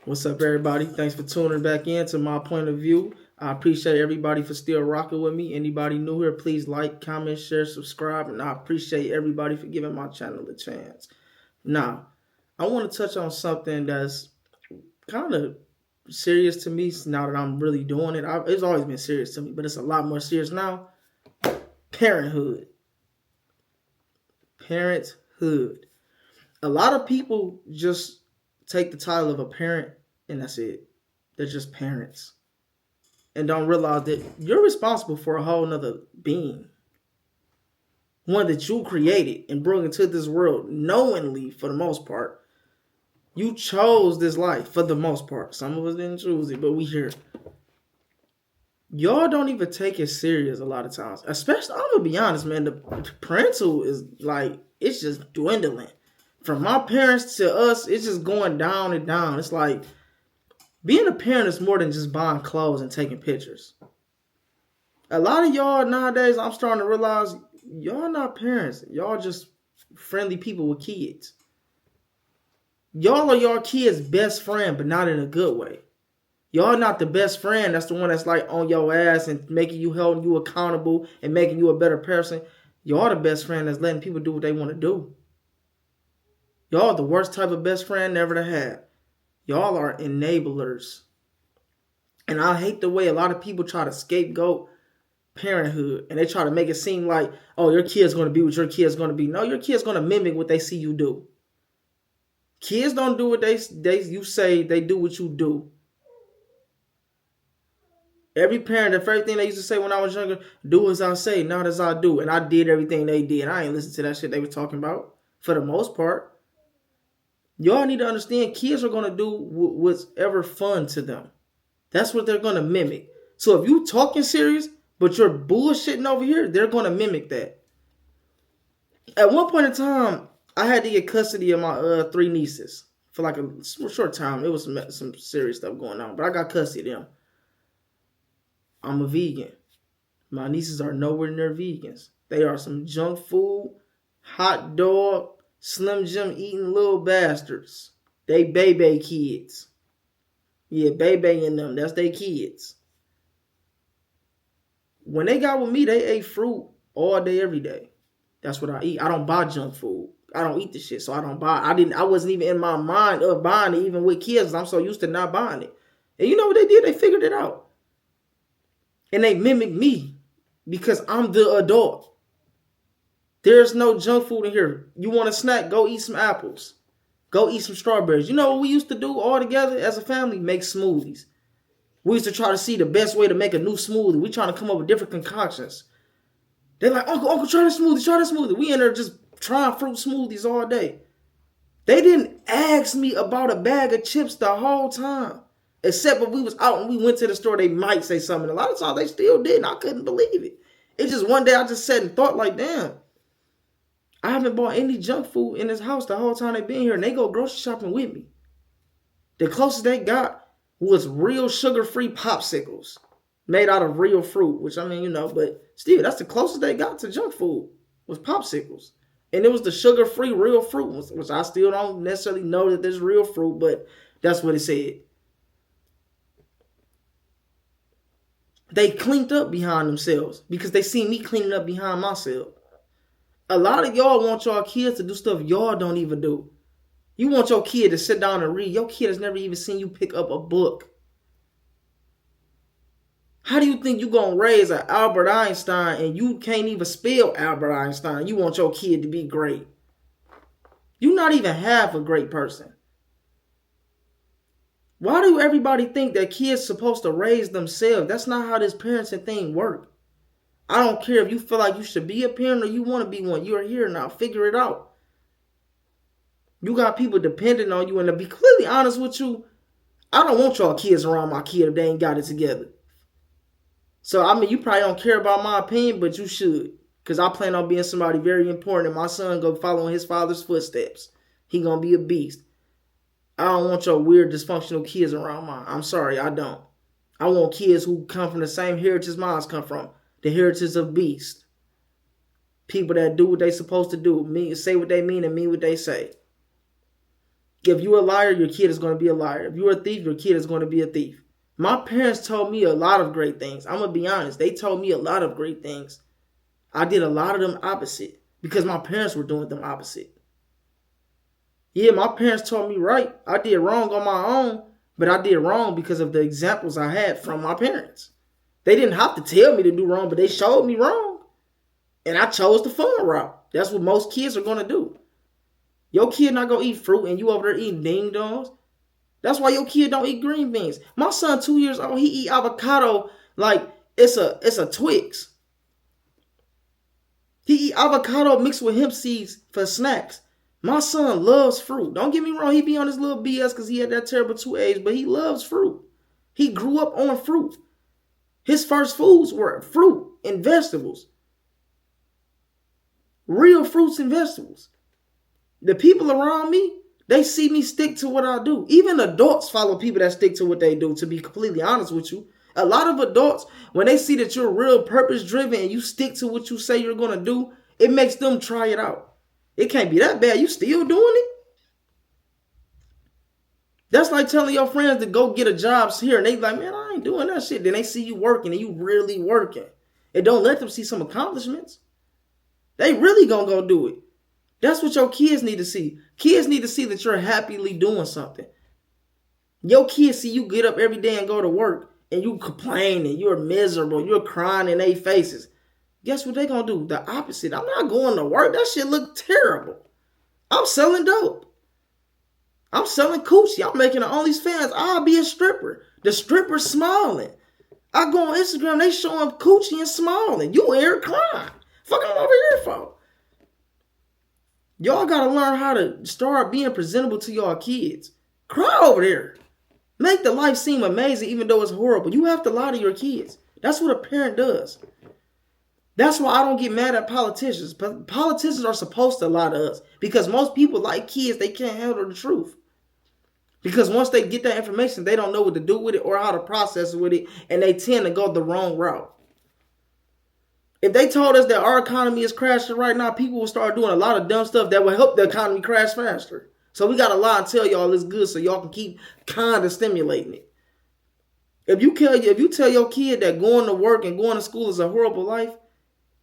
What's up, everybody? Thanks for tuning back in to my point of view. I appreciate everybody for still rocking with me. Anybody new here, please like, comment, share, subscribe, and I appreciate everybody for giving my channel a chance. Now, I want to touch on something that's kind of serious to me now that I'm really doing it. It's always been serious to me, but it's a lot more serious now. Parenthood. Parenthood. A lot of people just take the title of a parent and that's it. They're just parents and don't realize that you're responsible for a whole nother being. One that you created and brought into this world knowingly for the most part. You chose this life for the most part. Some of us didn't choose it, but we here. Y'all don't even take it serious a lot of times. Especially, I'm going to be honest, man, the parental is like, it's just dwindling. From my parents to us, it's just going down and down. It's like, being a parent is more than just buying clothes and taking pictures. A lot of y'all nowadays, I'm starting to realize, y'all not parents. Y'all just friendly people with kids. Y'all are your kids' best friend, but not in a good way. Y'all not the best friend. That's the one that's like on your ass and making you holding you accountable and making you a better person. Y'all the best friend that's letting people do what they want to do. Y'all the worst type of best friend ever to have. Y'all are enablers. And I hate the way a lot of people try to scapegoat parenthood. And they try to make it seem like, oh, your kid's going to be what your kid's going to be. No, your kid's going to mimic what they see you do. Kids don't do what you say. They do what you do. Every parent, the first thing they used to say when I was younger, do as I say, not as I do. And I did everything they did. I ain't listened to that shit they were talking about for the most part. Y'all need to understand kids are going to do whatever fun to them. That's what they're going to mimic. So if you talking serious, but you're bullshitting over here, they're going to mimic that. At one point in time, I had to get custody of my 3 nieces for like a short time. It was some serious stuff going on, but I got custody of them. I'm a vegan. My nieces are nowhere near vegans. They are some junk food, hot dog, Slim Jim eating little bastards. They baby kids. Yeah, baby in them. That's their kids. When they got with me, they ate fruit all day, every day. That's what I eat. I don't buy junk food. I don't eat the shit, so I don't buy it. I wasn't even in my mind of buying it, even with kids. I'm so used to not buying it. And you know what they did? They figured it out. And they mimicked me because I'm the adult. There's no junk food in here. You want a snack? Go eat some apples. Go eat some strawberries. You know what we used to do all together as a family? Make smoothies. We used to try to see the best way to make a new smoothie. We trying to come up with different concoctions. They're like, Uncle, try this smoothie. We in there just trying fruit smoothies all day. They didn't ask me about a bag of chips the whole time. Except when we was out and we went to the store, they might say something. A lot of times they still didn't. I couldn't believe it. It's just one day I just sat and thought like, damn, I haven't bought any junk food in this house the whole time they've been here. And they go grocery shopping with me. The closest they got was real sugar-free popsicles made out of real fruit. Which, I mean, you know, but still, that's the closest they got to junk food was popsicles. And it was the sugar-free real fruit, which I still don't necessarily know that there's real fruit, but that's what it said. They cleaned up behind themselves because they see me cleaning up behind myself. A lot of y'all want y'all kids to do stuff y'all don't even do. You want your kid to sit down and read. Your kid has never even seen you pick up a book. How do you think you're going to raise an Albert Einstein and you can't even spell Albert Einstein? You want your kid to be great. You're not even half a great person. Why do everybody think that kids supposed to raise themselves? That's not how this parenting thing works. I don't care if you feel like you should be a parent or you want to be one. You're here now. Figure it out. You got people depending on you. And to be completely honest with you, I don't want y'all kids around my kid if they ain't got it together. So, I mean, you probably don't care about my opinion, but you should. Because I plan on being somebody very important. And my son go follow in his father's footsteps. He going to be a beast. I don't want your weird, dysfunctional kids around mine. I'm sorry, I don't. I want kids who come from the same heritage mine come from. The heritage of beasts. People that do what they supposed to do. Say what they mean and mean what they say. If you're a liar, your kid is going to be a liar. If you're a thief, your kid is going to be a thief. My parents told me a lot of great things. I'm going to be honest. They told me a lot of great things. I did a lot of them opposite because my parents were doing them opposite. Yeah, my parents told me right. I did wrong on my own, but I did wrong because of the examples I had from my parents. They didn't have to tell me to do wrong, but they showed me wrong. And I chose the fun route. That's what most kids are going to do. Your kid not going to eat fruit and you over there eating ding dongs. That's why your kid don't eat green beans. My son, 2 years old, he eat avocado like it's a Twix. He eat avocado mixed with hemp seeds for snacks. My son loves fruit. Don't get me wrong, he be on his little BS because he had that terrible 2 age, but he loves fruit. He grew up on fruit. His first foods were fruit and vegetables. Real fruits and vegetables. The people around me, they see me stick to what I do. Even adults follow people that stick to what they do, to be completely honest with you. A lot of adults, when they see that you're real purpose-driven and you stick to what you say you're going to do, it makes them try it out. It can't be that bad. You still doing it? That's like telling your friends to go get a job here and they like, man, I ain't doing that shit. Then they see you working and you really working. And don't let them see some accomplishments. They really gonna go do it. That's what your kids need to see. Kids need to see that you're happily doing something. Your kids see you get up every day and go to work and you complaining, you're miserable, you're crying in their faces. Guess what they gonna do? The opposite. I'm not going to work. That shit look terrible. I'm selling dope. I'm selling coochie. I'm making the OnlyFans. I'll be a stripper. The stripper's smiling. I go on Instagram, they showing coochie and smiling. You in here crying. Fuck, I'm over here for. Y'all gotta learn how to start being presentable to y'all kids. Cry over there. Make the life seem amazing even though it's horrible. You have to lie to your kids. That's what a parent does. That's why I don't get mad at politicians. Politicians are supposed to lie to us because most people like kids, they can't handle the truth. Because once they get that information, they don't know what to do with it or how to process with it, and they tend to go the wrong route. If they told us that our economy is crashing right now, people will start doing a lot of dumb stuff that will help the economy crash faster. So we got to lie and tell y'all it's good so y'all can keep kind of stimulating it. If you tell your kid that going to work and going to school is a horrible life,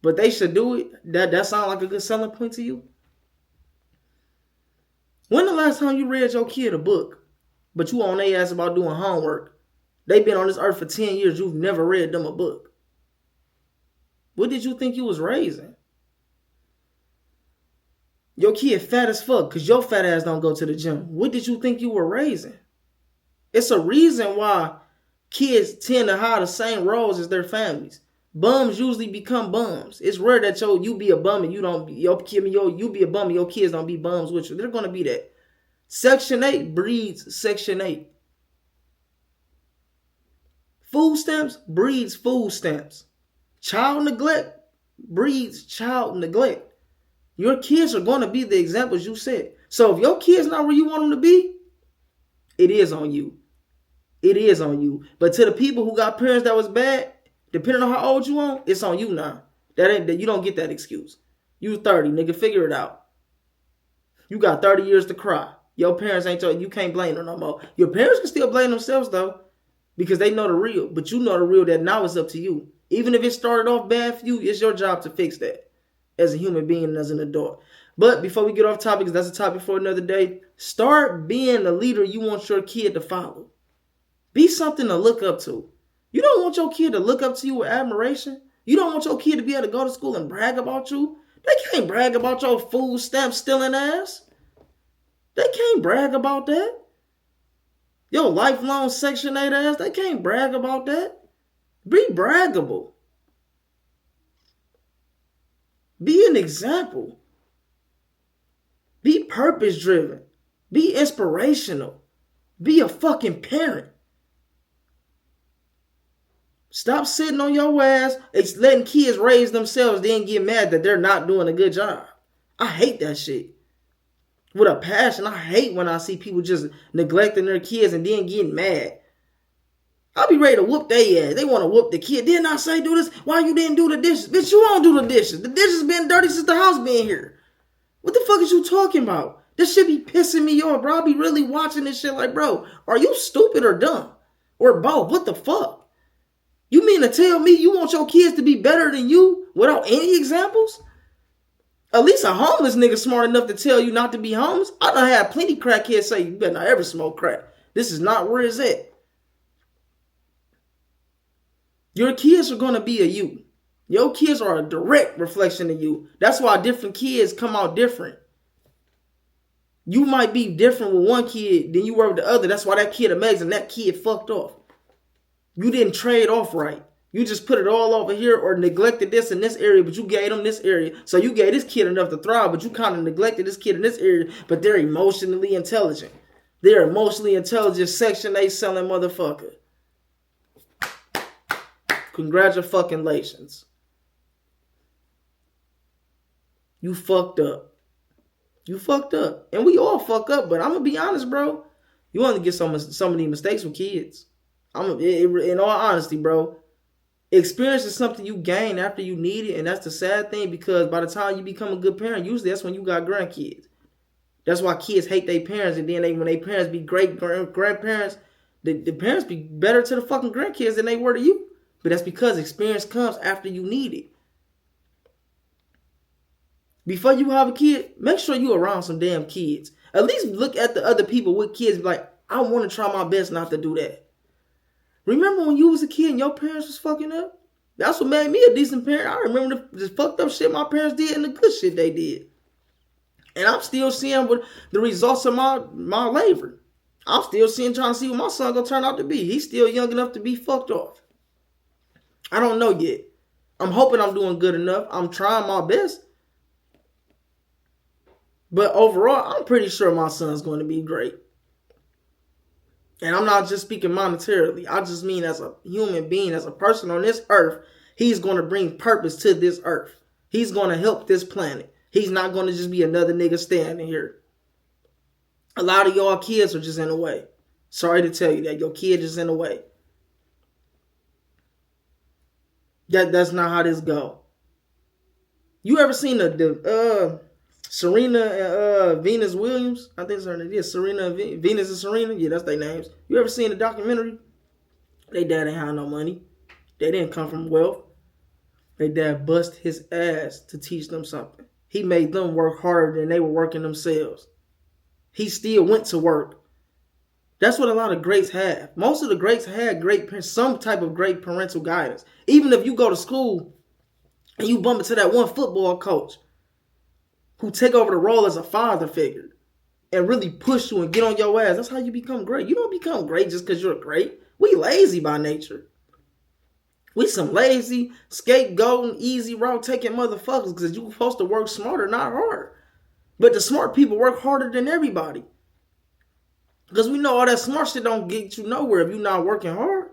but they should do it, that sound like a good selling point to you? When the last time you read your kid a book, but you on their ass about doing homework? They've been on this earth for 10 years. You've never read them a book. What did you think you was raising? Your kid fat as fuck because your fat ass don't go to the gym. What did you think you were raising? It's a reason why kids tend to have the same roles as their families. Bums usually become bums. It's rare that you be a bum and you be a bum and your kids don't be bums with you. They're gonna be that. Section 8 breeds Section 8. Food stamps breeds food stamps. Child neglect breeds child neglect. Your kids are going to be the examples you set. So if your kid's not where you want them to be, it is on you. It is on you. But to the people who got parents that was bad, depending on how old you are, it's on you now. You don't get that excuse. You 30, nigga, figure it out. You got 30 years to cry. Your parents ain't told you can't blame them no more. Your parents can still blame themselves though, because they know the real. But you know the real that now it's up to you. Even if it started off bad for you, it's your job to fix that as a human being and as an adult. But before we get off topic, because that's a topic for another day, start being the leader you want your kid to follow. Be something to look up to. You don't want your kid to look up to you with admiration. You don't want your kid to be able to go to school and brag about you. They can't brag about your food stamp stealing ass. They can't brag about that. Your lifelong Section 8 ass, they can't brag about that. Be braggable. Be an example. Be purpose driven. Be inspirational. Be a fucking parent. Stop sitting on your ass, letting kids raise themselves, then get mad that they're not doing a good job. I hate that shit. With a passion, I hate when I see people just neglecting their kids and then getting mad. I'll be ready to whoop their ass. They want to whoop the kid. Didn't I say do this? Why you didn't do the dishes? Bitch, you won't do the dishes. The dishes been dirty since the house been here. What the fuck is you talking about? This shit be pissing me off, bro. I be really watching this shit like, bro, are you stupid or dumb? Or both? What the fuck? You mean to tell me you want your kids to be better than you without any examples? At least a homeless nigga smart enough to tell you not to be homeless. I done had plenty crackheads say you better not ever smoke crack. This is not where it's at. Your kids are going to be a you. Your kids are a direct reflection of you. That's why different kids come out different. You might be different with one kid than you were with the other. That's why that kid amazing. That kid fucked off. You didn't trade off right. You just put it all over here or neglected this in this area, but you gave them this area. So you gave this kid enough to thrive, but you kind of neglected this kid in this area, but they're emotionally intelligent. They're emotionally intelligent Section 8 selling motherfucker. Congratulations. You fucked up. You fucked up. And we all fuck up, but I'm going to be honest, bro. You want to get some of these mistakes with kids. In all honesty, bro. Experience is something you gain after you need it, and that's the sad thing, because by the time you become a good parent, usually that's when you got grandkids. That's why kids hate their parents, and then when their parents be great grandparents, the parents be better to the fucking grandkids than they were to you. But that's because experience comes after you need it. Before you have a kid, make sure you're around some damn kids. At least look at the other people with kids, be like, I want to try my best not to do that. Remember when you was a kid and your parents was fucking up? That's what made me a decent parent. I remember the fucked up shit my parents did and the good shit they did. And I'm still seeing what the results of my labor. I'm still trying to see what my son gonna turn out to be. He's still young enough to be fucked off. I don't know yet. I'm hoping I'm doing good enough. I'm trying my best. But overall, I'm pretty sure my son's going to be great. And I'm not just speaking monetarily. I just mean as a human being, as a person on this earth, he's going to bring purpose to this earth. He's going to help this planet. He's not going to just be another nigga standing here. A lot of y'all kids are just in the way. Sorry to tell you that. Your kid is in the way. That's not how this go. You ever seen the Serena and Venus Williams? I think it's her name. Yeah, Serena and Venus and Serena. Yeah, that's their names. You ever seen the documentary? They dad ain't had no money. They didn't come from wealth. They dad bust his ass to teach them something. He made them work harder than they were working themselves. He still went to work. That's what a lot of greats have. Most of the greats had some type of great parental guidance. Even if you go to school and you bump into that one football coach who take over the role as a father figure and really push you and get on your ass, that's how you become great. You don't become great just because you're great. We lazy by nature. We some lazy, scapegoating, easy route taking motherfuckers because you're supposed to work smarter, not harder. But the smart people work harder than everybody. Because we know all that smart shit don't get you nowhere if you're not working hard.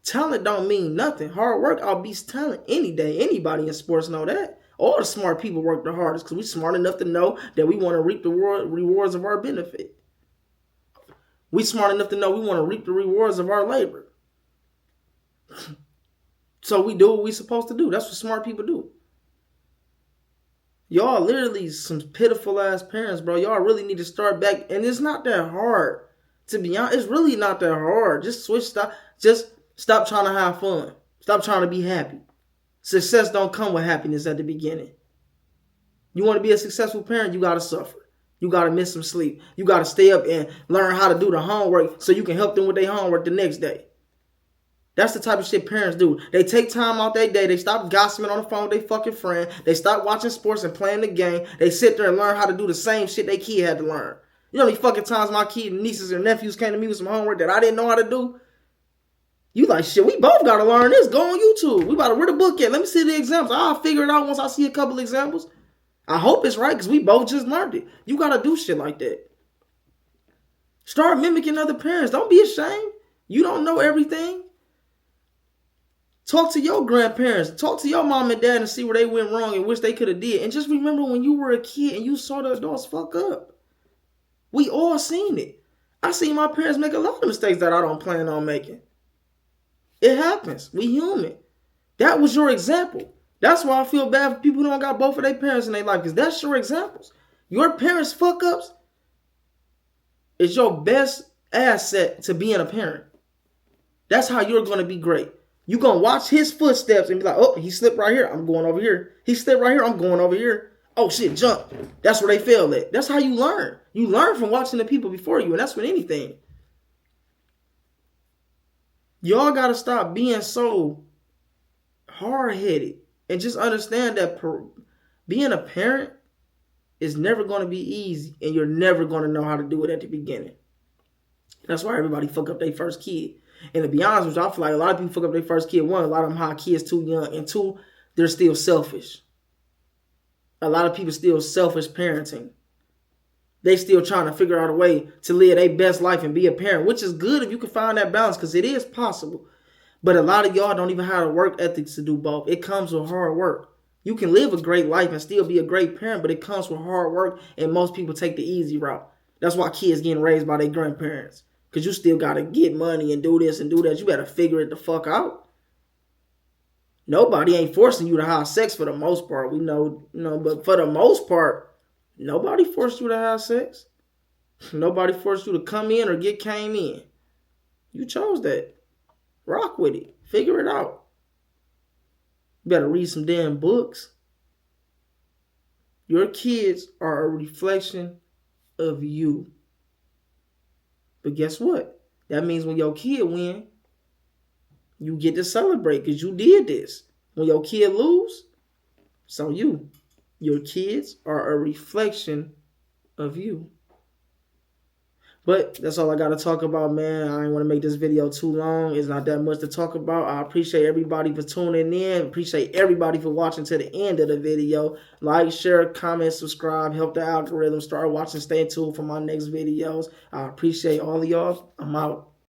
Talent don't mean nothing. Hard work outbeats talent any day. Anybody in sports know that. All the smart people work the hardest because we're smart enough to know that we want to reap the rewards of our benefit. We smart enough to know we want to reap the rewards of our labor. So we do what we're supposed to do. That's what smart people do. Y'all literally some pitiful ass parents, bro. Y'all really need to start back. And it's not that hard. To be honest, it's really not that hard. Just stop trying to have fun. Stop trying to be happy. Success don't come with happiness at the beginning. You want to be a successful parent, you got to suffer. You got to miss some sleep. You got to stay up and learn how to do the homework so you can help them with their homework the next day. That's the type of shit parents do. They take time out their day. They stop gossiping on the phone with their fucking friend. They stop watching sports and playing the game. They sit there and learn how to do the same shit their kid had to learn. You know how many fucking times my kid, nieces, and nephews came to me with some homework that I didn't know how to do? You like, shit, we both got to learn this. Go on YouTube. We about to read a book at. Let me see the examples. I'll figure it out once I see a couple examples. I hope it's right because we both just learned it. You got to do shit like that. Start mimicking other parents. Don't be ashamed. You don't know everything. Talk to your grandparents. Talk to your mom and dad and see where they went wrong and wish they could have did. And just remember when you were a kid and you saw the adults fuck up. We all seen it. I seen my parents make a lot of mistakes that I don't plan on making. It happens. We human. That was your example. That's why I feel bad for people who don't got both of their parents in their life, because that's your examples. Your parents' fuck ups is your best asset to being a parent. That's how you're going to be great. You're going to watch his footsteps and be like, oh, he slipped right here. I'm going over here. He slipped right here. I'm going over here. Oh, shit, jump. That's where they fail at. That's how you learn. You learn from watching the people before you, and that's with anything. Y'all got to stop being so hard-headed and just understand that being a parent is never going to be easy, and you're never going to know how to do it at the beginning. That's why everybody fuck up their first kid. And to be honest with you, I feel like a lot of people fuck up their first kid. One, a lot of them have kids too young. And two, they're still selfish. A lot of people still selfish parenting. They still trying to figure out a way to live their best life and be a parent, which is good if you can find that balance, because it is possible. But a lot of y'all don't even have the work ethics to do both. It comes with hard work. You can live a great life and still be a great parent, but it comes with hard work, and most people take the easy route. That's why kids getting raised by their grandparents. Because you still got to get money and do this and do that. You better figure it the fuck out. Nobody ain't forcing you to have sex for the most part. We know, but for the most part, nobody forced you to have sex. Nobody forced you to come in or get came in. You chose that. Rock with it. Figure it out. You better read some damn books. Your kids are a reflection of you. But guess what? That means when your kid win, you get to celebrate because you did this. When your kid lose, it's on you. Your kids are a reflection of you. But that's all I got to talk about, man. I didn't want to make this video too long. It's not that much to talk about. I appreciate everybody for tuning in. Appreciate everybody for watching to the end of the video. Like, share, comment, subscribe. Help the algorithm. Start watching. Stay tuned for my next videos. I appreciate all of y'all. I'm out.